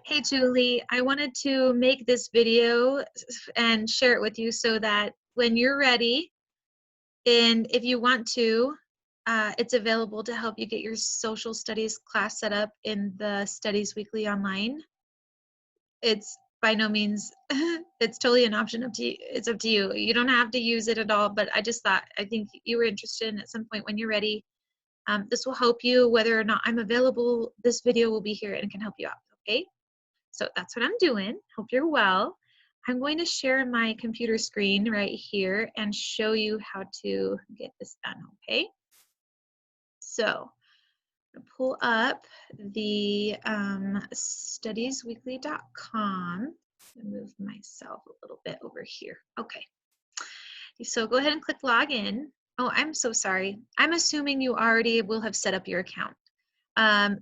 Hey Julie, I wanted to make this video and share it with you so that when you're ready and if you want to, it's available to help you get your social studies class set up in the Studies Weekly online. It's by no means, it's totally an option up to you. It's up to you. You don't have to use it at all, but I just thought, I think you were interested in at some point when you're ready. This will help you whether or not I'm available. This video will be here and can help you out, okay? So that's what I'm doing. Hope you're well. I'm going to share my computer screen right here and show you how to get this done, okay? So I'm gonna pull up the studiesweekly.com and move myself a little bit over here. Okay, so go ahead and click login. Oh, I'm so sorry. I'm assuming you already will have set up your account.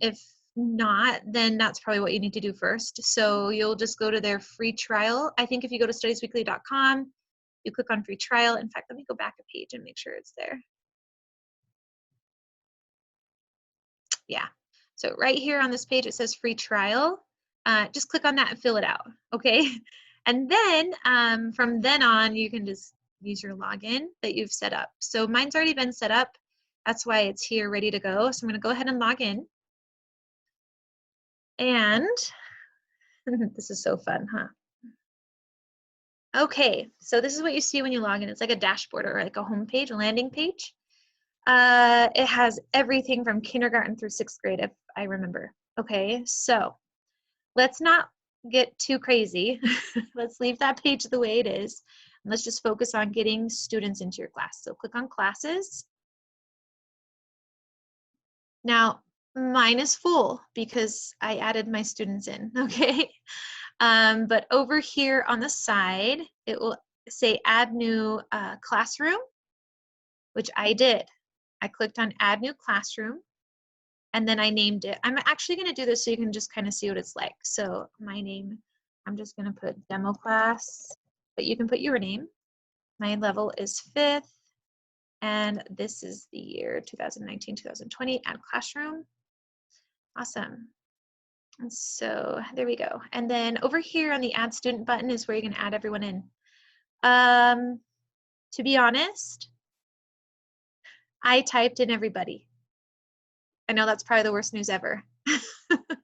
If not, then that's probably what you need to do first. So you'll just go to their free trial. I think if you go to studiesweekly.com, you click on free trial. In fact, let me go back a page and make sure it's there. Yeah. So right here on this page, it says free trial. Just click on that and fill it out, okay? And then from then on, you can just use your login that you've set up. So mine's already been set up. That's why it's here ready to go. So I'm gonna go ahead and log in. And this is so fun, huh? Okay, so this is what you see when you log in. It's like a dashboard or like a home page, a landing page. It has everything from kindergarten through 6th grade, if I remember. Okay, so let's not get too crazy. Let's leave that page the way it is. And let's just focus on getting students into your class. So click on classes. Now, mine is full because I added my students in, okay? But over here on the side, it will say add new classroom, which I did. I clicked on add new classroom and then I named it. I'm actually gonna do this so you can just kind of see what it's like. So my name, I'm just gonna put demo class, but you can put your name. My level is 5th and this is the year 2019-2020, add classroom. Awesome. And so there we go. And then over here on the add student button is where you can add everyone in. To be honest, I typed in everybody. I know that's probably the worst news ever. But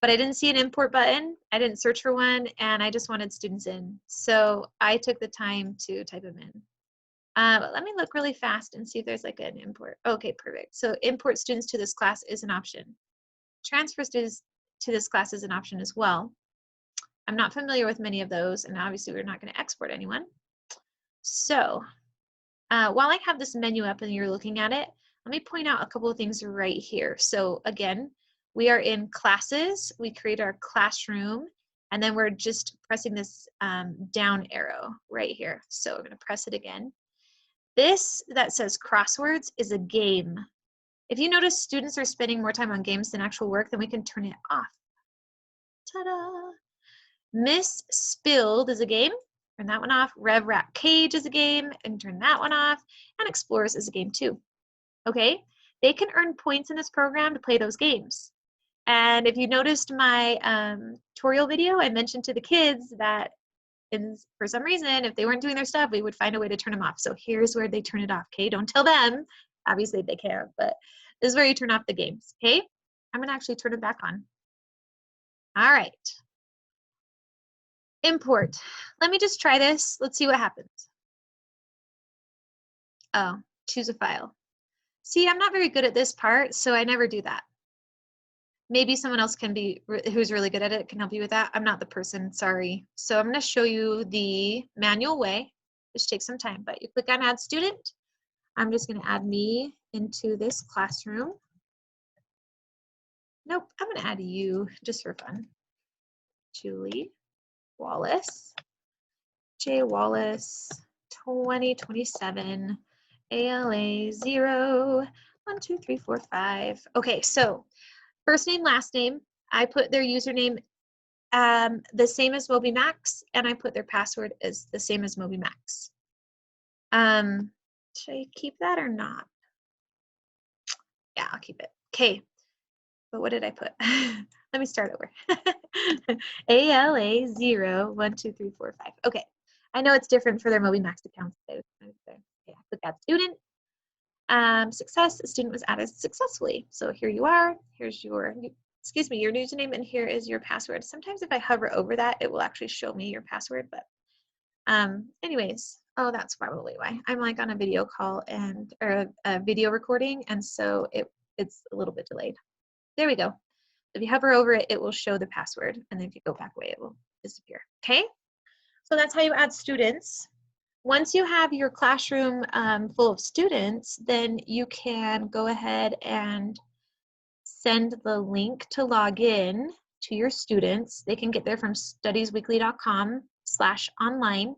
I didn't see an import button. I didn't search for one, and I just wanted students in. So I took the time to type them in. But let me look really fast and see if there's like an import. Okay, perfect. So import students to this class is an option. Transfer students to this class is an option as well. I'm not familiar with many of those, and obviously we're not going to export anyone. So while I have this menu up and you're looking at it, let me point out a couple of things right here. So again, we are in classes, we create our classroom, and then we're just pressing this down arrow right here. So we're gonna press it again. This that says crosswords is a game. If you notice students are spending more time on games than actual work, then we can turn it off. Ta-da! Miss Spilled is a game. Turn that one off. Rev Rat Cage is a game and turn that one off. And Explorers is a game too. Okay, they can earn points in this program to play those games. And if you noticed my tutorial video, I mentioned to the kids that for some reason, if they weren't doing their stuff, we would find a way to turn them off. So here's where they turn it off, okay? Don't tell them. Obviously they can't, but this is where you turn off the games, okay? I'm gonna actually turn it back on. All right. Import. Let me just try this. Let's see what happens. Oh, choose a file. See, I'm not very good at this part, so I never do that. Maybe someone else can be, who's really good at it, can help you with that. I'm not the person, sorry. So I'm gonna show you the manual way, which takes some time, but you click on add student. I'm just gonna add me into this classroom. Nope, I'm gonna add you just for fun. Julie Wallace, J Wallace, 2027, ALA 0, 1, 2, 3, 4, 5. Okay, so first name, last name. I put their username the same as MobyMax, and I put their password as the same as MobyMax. Should I keep that or not? Yeah, I'll keep it. Okay. but what did I put? Let me start over. ALA 0, 1, 2, 3, 4, 5. Okay. I know it's different for their MobiMax accounts. Yeah, click add student. Success, a student was added successfully. So here you are. Here's your, excuse me, your username, and here is your password. Sometimes if I hover over that, it will actually show me your password, but anyways, oh, that's probably why. I'm like on a video call and, or a video recording, and so it's a little bit delayed. There we go. If you hover over it, it will show the password, and then if you go back away, it will disappear. Okay, so that's how you add students. Once you have your classroom full of students, then you can go ahead and send the link to log in to your students. They can get there from studiesweekly.com/online.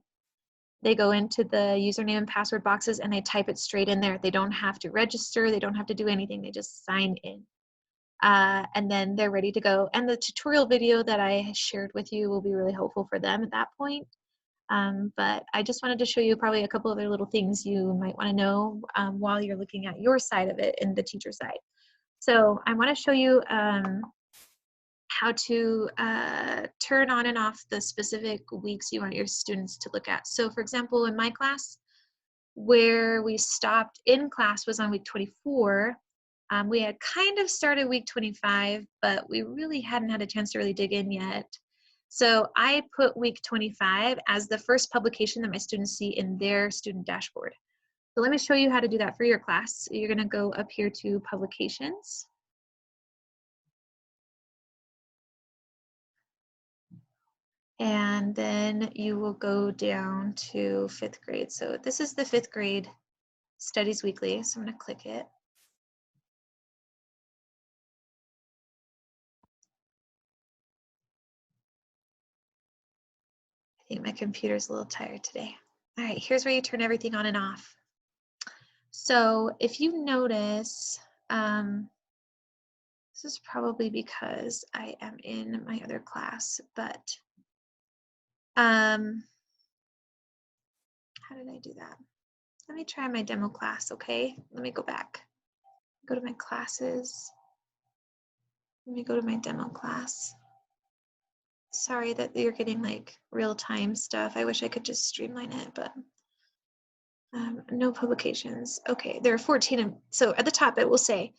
They go into the username and password boxes and they type it straight in there. They don't have to register. They don't have to do anything. They just sign in. And then they're ready to go. And the tutorial video that I shared with you will be really helpful for them at that point. But I just wanted to show you probably a couple other little things you might want to know while you're looking at your side of it and the teacher side. So I want to show you how to turn on and off the specific weeks you want your students to look at. So for example, in my class, where we stopped in class was on week 24. We had kind of started week 25, but we really hadn't had a chance to really dig in yet. So I put week 25 as the first publication that my students see in their student dashboard. So let me show you how to do that for your class. You're gonna go up here to publications. And then you will go down to 5th grade. So this is the 5th grade Studies Weekly. So I'm gonna click it. I think my computer's a little tired today. All right, here's where you turn everything on and off. So if you notice, this is probably because I am in my other class, but how did I do that? Let me try my demo class, okay? Let me go back. Go to my classes. Let me go to my demo class. Sorry that you're getting like real-time stuff. I wish I could just streamline it, but no publications. Okay, there are 14. So at the top it will say,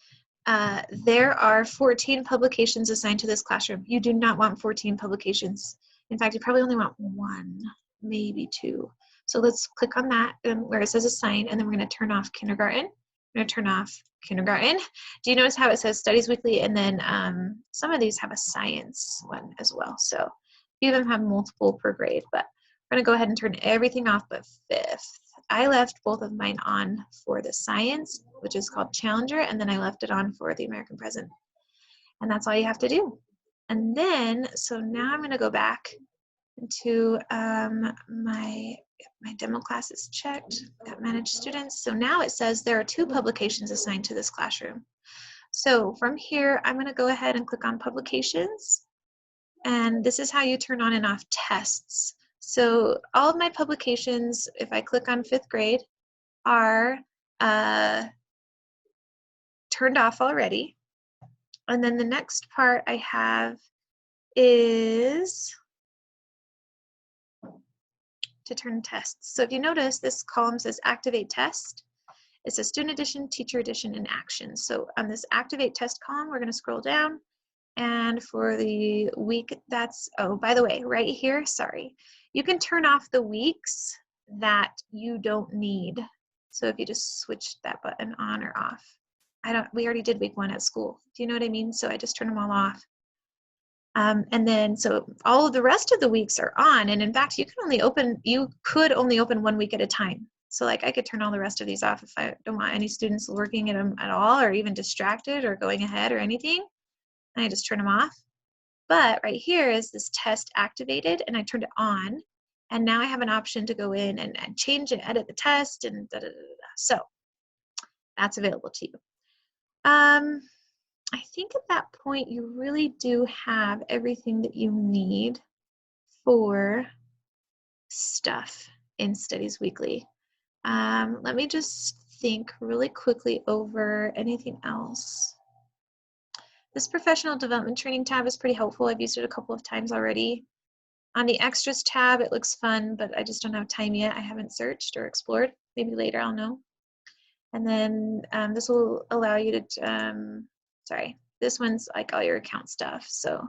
there are 14 publications assigned to this classroom. You do not want 14 publications. In fact, you probably only want 1, maybe 2. So let's click on that where it says assign, and then we're going to turn off kindergarten. I'm going to turn off kindergarten. Do you notice how it says Studies Weekly, and then some of these have a science one as well. So a few of them have multiple per grade, but we're going to go ahead and turn everything off but 5th. I left both of mine on for the science, which is called Challenger, and then I left it on for the American Present. And that's all you have to do. And then, so now I'm going to go back into my demo class is checked, got managed students. So now it says there are 2 publications assigned to this classroom. So from here, I'm going to go ahead and click on publications. And this is how you turn on and off tests. So all of my publications, if I click on 5th grade, are turned off already. And then the next part I have is to turn tests. So if you notice, this column says activate test. It says student edition, teacher edition, and action. So on this activate test column, we're going to scroll down. And for the week, that's, oh, by the way, right here, sorry, you can turn off the weeks that you don't need. So if you just switch that button on or off. We already did week 1 at school. Do you know what I mean? So I just turn them all off. And then, so all of the rest of the weeks are on. And in fact, you could only open 1 week at a time. So like I could turn all the rest of these off if I don't want any students lurking at them at all, or even distracted or going ahead or anything. And I just turn them off. But right here is this test activated, and I turned it on. And now I have an option to go in and change and edit the test and da, da, da, da. So that's available to you. I think at that point you really do have everything that you need for stuff in Studies Weekly. Let me just think really quickly over anything else. This professional development training tab is pretty helpful. I've used it a couple of times already. On the extras tab, it looks fun, but I just don't have time yet. I haven't searched or explored. Maybe later I'll know. And then this will allow you to, this one's like all your account stuff. So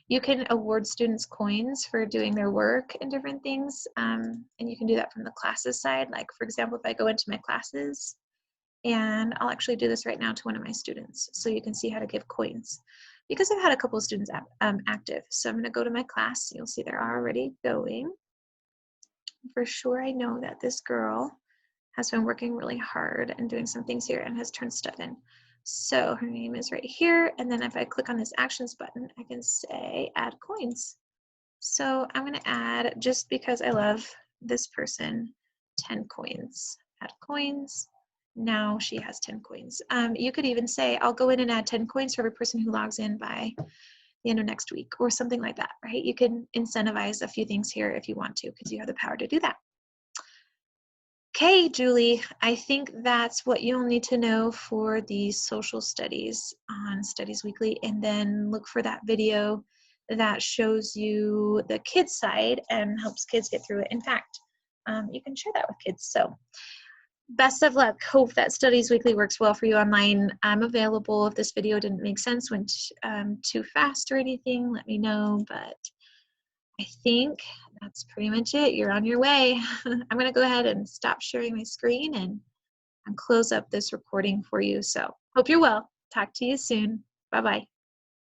you can award students coins for doing their work and different things. And you can do that from the classes side. Like, for example, if I go into my classes, and I'll actually do this right now to one of my students so you can see how to give coins. Because I've had a couple of students active. So I'm going to go to my class. You'll see they're already going. For sure, I know that this girl has been working really hard and doing some things here and has turned stuff in. So her name is right here. And then if I click on this actions button, I can say add coins. So I'm going to add, just because I love this person, 10 coins. Add coins. Now she has 10 coins. You could even say, I'll go in and add 10 coins for every person who logs in by the end of next week or something like that, right? You can incentivize a few things here if you want to, because you have the power to do that. Okay, Julie, I think that's what you'll need to know for the social studies on Studies Weekly, and then look for that video that shows you the kids side and helps kids get through it. In fact, you can share that with kids. So best of luck. Hope that Studies Weekly works well for you online. I'm available if this video didn't make sense, went too fast or anything, let me know, but I think that's pretty much it. You're on your way. I'm going to go ahead and stop sharing my screen and close up this recording for you. So hope you're well. Talk to you soon. Bye-bye.